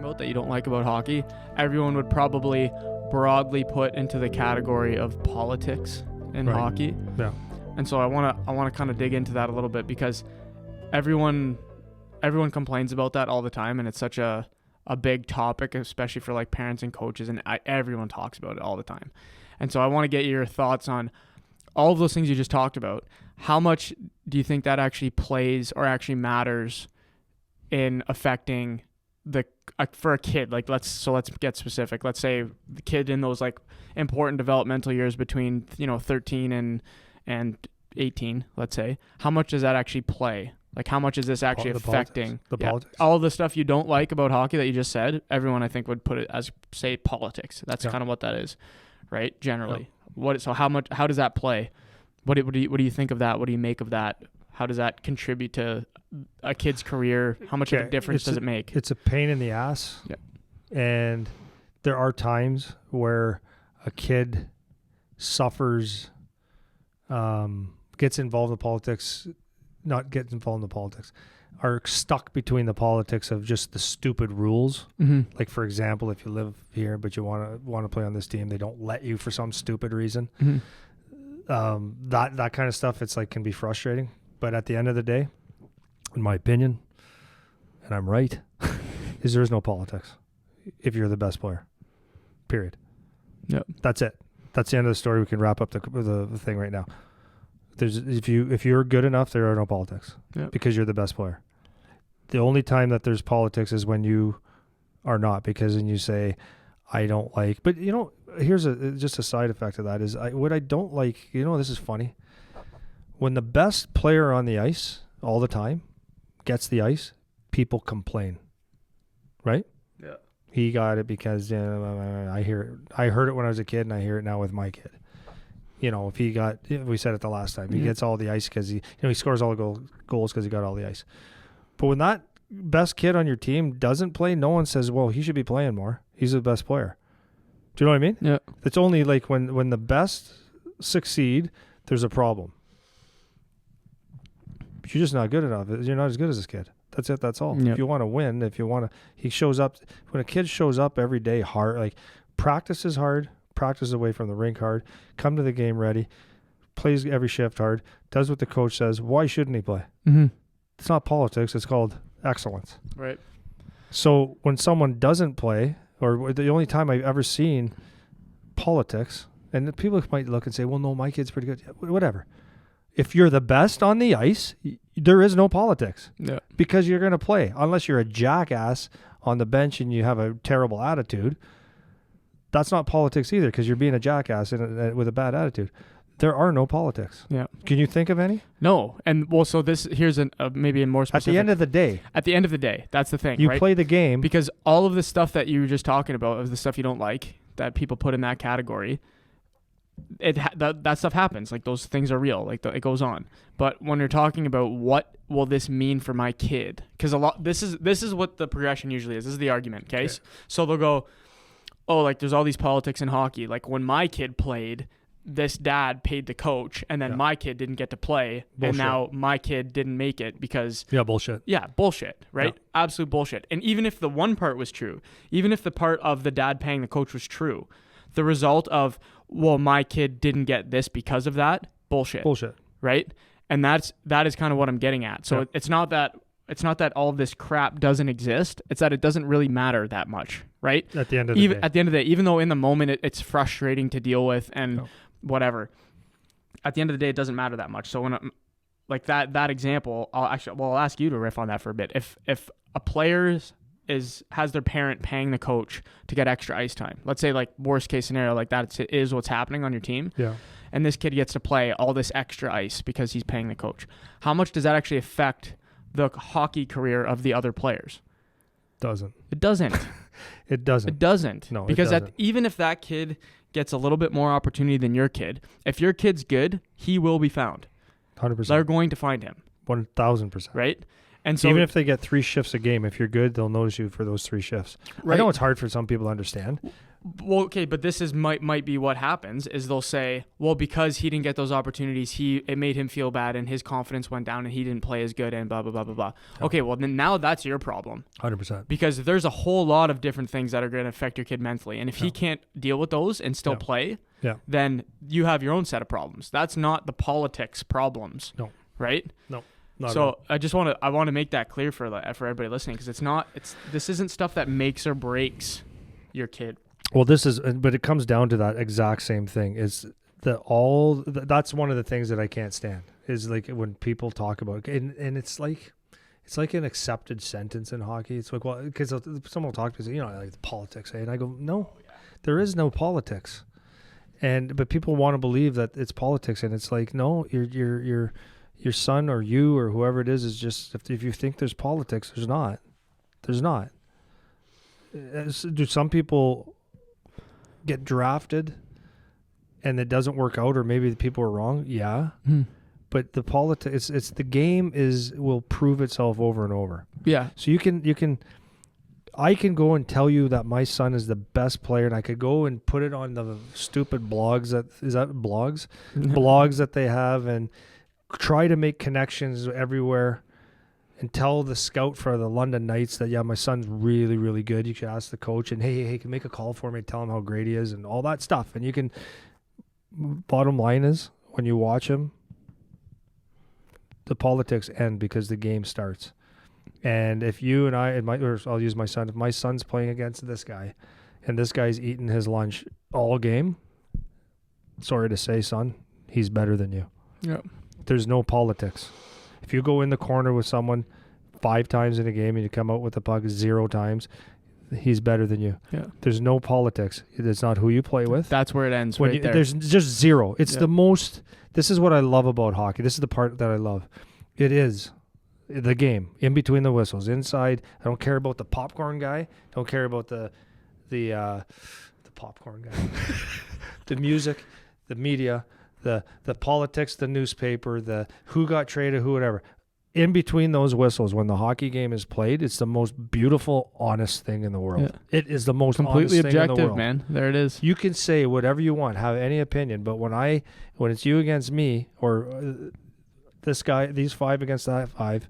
about that you don't like about hockey, everyone would probably broadly put into the category of politics in hockey. Yeah. And so I want to kind of dig into that a little bit, because everyone complains about that all the time, and it's such a big topic, especially for like parents and coaches, and everyone talks about it all the time. And so I want to get your thoughts on all of those things you just talked about. How much do you think that actually plays or actually matters in affecting for a kid? Like let's get specific. Let's say the kid in those like important developmental years between 13 and 18, let's say. How much does that actually play? Like, how much is this actually affecting politics? All the stuff you don't like about hockey that you just said? Everyone, I think, would put it as, say, politics. That's kind of what that is, right? Generally, So how does that play? What do you think of that? What do you make of that? How does that contribute to a kid's career? How much of a difference does it make? It's a pain in the ass, and there are times where a kid suffers, gets involved in politics. Not get involved in the politics, are stuck between the politics of just the stupid rules. Mm-hmm. Like, for example, if you live here but you want to play on this team, they don't let you for some stupid reason. Mm-hmm. That kind of stuff, it's like, can be frustrating. But at the end of the day, in my opinion, and I'm right, is there is no politics if you're the best player. Period. Yep. That's it. That's the end of the story. We can wrap up the thing right now. If you're good enough, there are no politics because you're the best player. The only time that there's politics is when you are not, because then you say, I don't like. But here's just a side effect of that is what I don't like. This is funny. When the best player on the ice all the time gets the ice, people complain, right? Yeah. He I heard it when I was a kid, and I hear it now with my kid. We said it the last time, he gets all the ice because he scores all the goals because he got all the ice. But when that best kid on your team doesn't play, no one says, well, he should be playing more. He's the best player. Do you know what I mean? Yeah. It's only like when the best succeed, there's a problem. You're just not good enough. You're not as good as this kid. That's it. That's all. Yep. If you want to win, he shows up. When a kid shows up every day hard, like practices hard, practice away from the rink hard, come to the game ready, plays every shift hard, does what the coach says, why shouldn't he play? Mm-hmm. It's not politics. It's called excellence. Right. So when someone doesn't play, or the only time I've ever seen politics, and people might look and say, well, no, my kid's pretty good. Yeah, whatever. If you're the best on the ice, there is no politics. Yeah. Because you're going to play. Unless you're a jackass on the bench and you have a terrible attitude, that's not politics either, because you're being a jackass with a bad attitude. There are no politics. Yeah. Can you think of any? No. And well, so here's maybe a more specific. At the end of the day, that's the thing. You right? play the game. Because all of the stuff that you were just talking about, of the stuff you don't like, that people put in that category, that stuff happens. Like, those things are real. Like, it goes on. But when you're talking about what will this mean for my kid, because this is what the progression usually is. This is the argument. Okay. So they'll go, oh, like, there's all these politics in hockey. Like, when my kid played, this dad paid the coach, and then my kid didn't get to play, and now my kid didn't make it because... Yeah, bullshit. Yeah, bullshit, right? Yeah. Absolute bullshit. And even if the one part was true, even if the part of the dad paying the coach was true, the result of, well, my kid didn't get this because of that, bullshit. Bullshit. Right? And that is kind of what I'm getting at. So it's not that all of this crap doesn't exist. It's that it doesn't really matter that much, right? At the end of the day. At the end of the day, even though in the moment it's frustrating to deal with and whatever, at the end of the day, it doesn't matter that much. So when like that example, I'll ask you to riff on that for a bit. If a player has their parent paying the coach to get extra ice time, let's say, like, worst case scenario, like that is what's happening on your team. Yeah. And this kid gets to play all this extra ice because he's paying the coach. How much does that actually affect the hockey career of the other players? It doesn't. It doesn't. It doesn't. No, because even if that kid gets a little bit more opportunity than your kid, if your kid's good, he will be found. 100%. They're going to find him. 1,000%. Right? And so even if they get 3 shifts a game, if you're good, they'll notice you for those 3 shifts. Right. I know it's hard for some people to understand. Well, okay, but this is might be what happens is they'll say, well, because he didn't get those opportunities, it made him feel bad and his confidence went down and he didn't play as good and blah, blah, blah, blah, blah. Oh. Okay, well, then now that's your problem. 100%. Because there's a whole lot of different things that are going to affect your kid mentally. And if he can't deal with those and still play, then you have your own set of problems. That's not the politics problems. No. Right? No. So I want to make that clear for everybody listening, because this isn't stuff that makes or breaks your kid. Well, but it comes down to that exact same thing. Is that's one of the things that I can't stand is like when people talk about it, and it's like an accepted sentence in hockey. It's like, well, because someone will talk to me, like the politics, and I go, no, there is no politics, but people want to believe that it's politics, and it's like, no, your son or you or whoever it is just if you think there's politics, there's not. Do some people get drafted and it doesn't work out, or maybe the people are wrong? Yeah. But the politics, it's the game will prove itself over and over. Yeah. So I can go and tell you that my son is the best player, and I could go and put it on the stupid blogs blogs that they have, and try to make connections everywhere and tell the scout for the London Knights that, my son's really, really good. You should ask the coach, and hey, can make a call for me, tell him how great he is and all that stuff. And you can, bottom line is, when you watch him, the politics end because the game starts. And if you and I'll use my son, if my son's playing against this guy and this guy's eating his lunch all game, sorry to say, son, he's better than you. Yeah. There's no politics. If you go in the corner with someone 5 times in a game and you come out with the puck 0 times, he's better than you. Yeah. There's no politics. It's not who you play with. That's where it ends there. There's just zero. It's the most... This is what I love about hockey. This is the part that I love. It is the game, in between the whistles, inside. I don't care about the popcorn guy. Don't care about the popcorn guy. The music, the media, the politics, the newspaper, the who got traded, who whatever. In between those whistles, when the hockey game is played, it's the most beautiful, honest thing in the world. Yeah. It is the most completely honest objective, thing in the world. man. There it is. You can say whatever you want, have any opinion, but when it's you against me, or this guy, these 5 against that 5,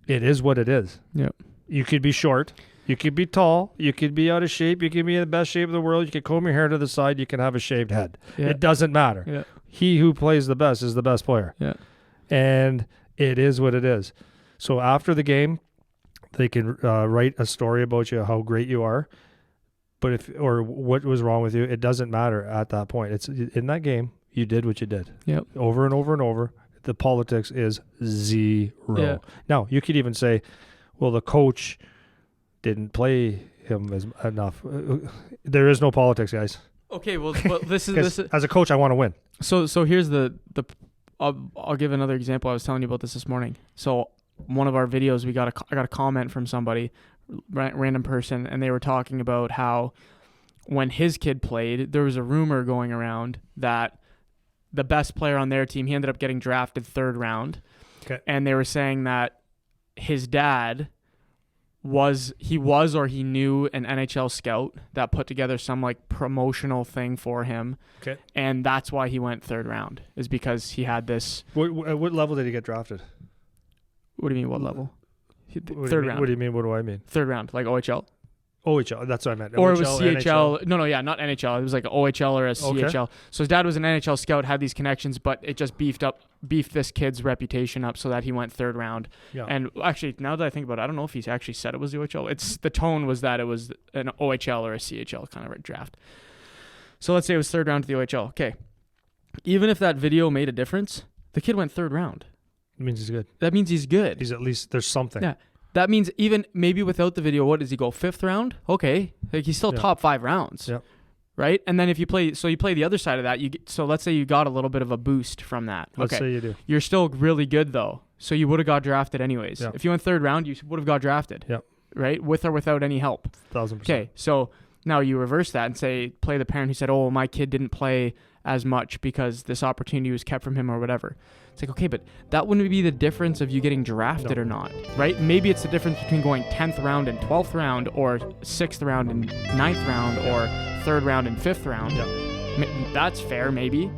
it is what it is. Yep. You could be short. You could be tall. You could be out of shape. You could be in the best shape of the world. You could comb your hair to the side. You can have a shaved head. Yeah. It doesn't matter. Yeah. He who plays the best is the best player. Yeah. And it is what it is. So after the game, they can write a story about you, how great you are. But or what was wrong with you, it doesn't matter at that point. It's in that game, you did what you did. Yep. Over and over and over. The politics is 0. Yeah. Now, you could even say, well, the coach didn't play him enough. There is no politics, guys. Okay, well this is as a coach, I want to win. So here's I'll give another example. I was telling you about this morning. So one of our videos, I got a comment from somebody, random person, and they were talking about how when his kid played, there was a rumor going around that the best player on their team, he ended up getting drafted 3rd round. Okay. And they were saying that his dad he knew an NHL scout that put together some like promotional thing for him. Okay. And that's why he went 3rd round, is because he had this. What level did he get drafted? What do you mean, what level? What 3rd round. What do you mean? What do I mean? 3rd round, like OHL. OHL, that's what I meant. Or OHL, it was CHL. NHL. No, not NHL. It was like an OHL or a CHL. Okay. So his dad was an NHL scout, had these connections, but it just beefed this kid's reputation up so that he went 3rd round. Yeah. And actually, now that I think about it, I don't know if he's actually said it was the OHL. The tone was that it was an OHL or a CHL kind of a draft. So let's say it was 3rd round to the OHL. Okay. Even if that video made a difference, the kid went 3rd round. It means he's good. That means he's good. He's at least, there's something. Yeah. That means even maybe without the video, what does he go? 5th round? Okay. Like he's still top 5 rounds. Yep. Right? And then if you play the other side of that, so let's say you got a little bit of a boost from that. Let's say you do. You're still really good though. So you would have got drafted anyways. Yep. If you went 3rd round, you would have got drafted. Yep. Right? With or without any help. 1,000%. Okay. So now you reverse that and play the parent who said, oh, my kid didn't play as much because this opportunity was kept from him or whatever. It's like, okay, but that wouldn't be the difference of you getting drafted or not, right? Maybe it's the difference between going 10th round and 12th round, or 6th round and 9th round, or third round and fifth round. Yeah. That's fair, maybe.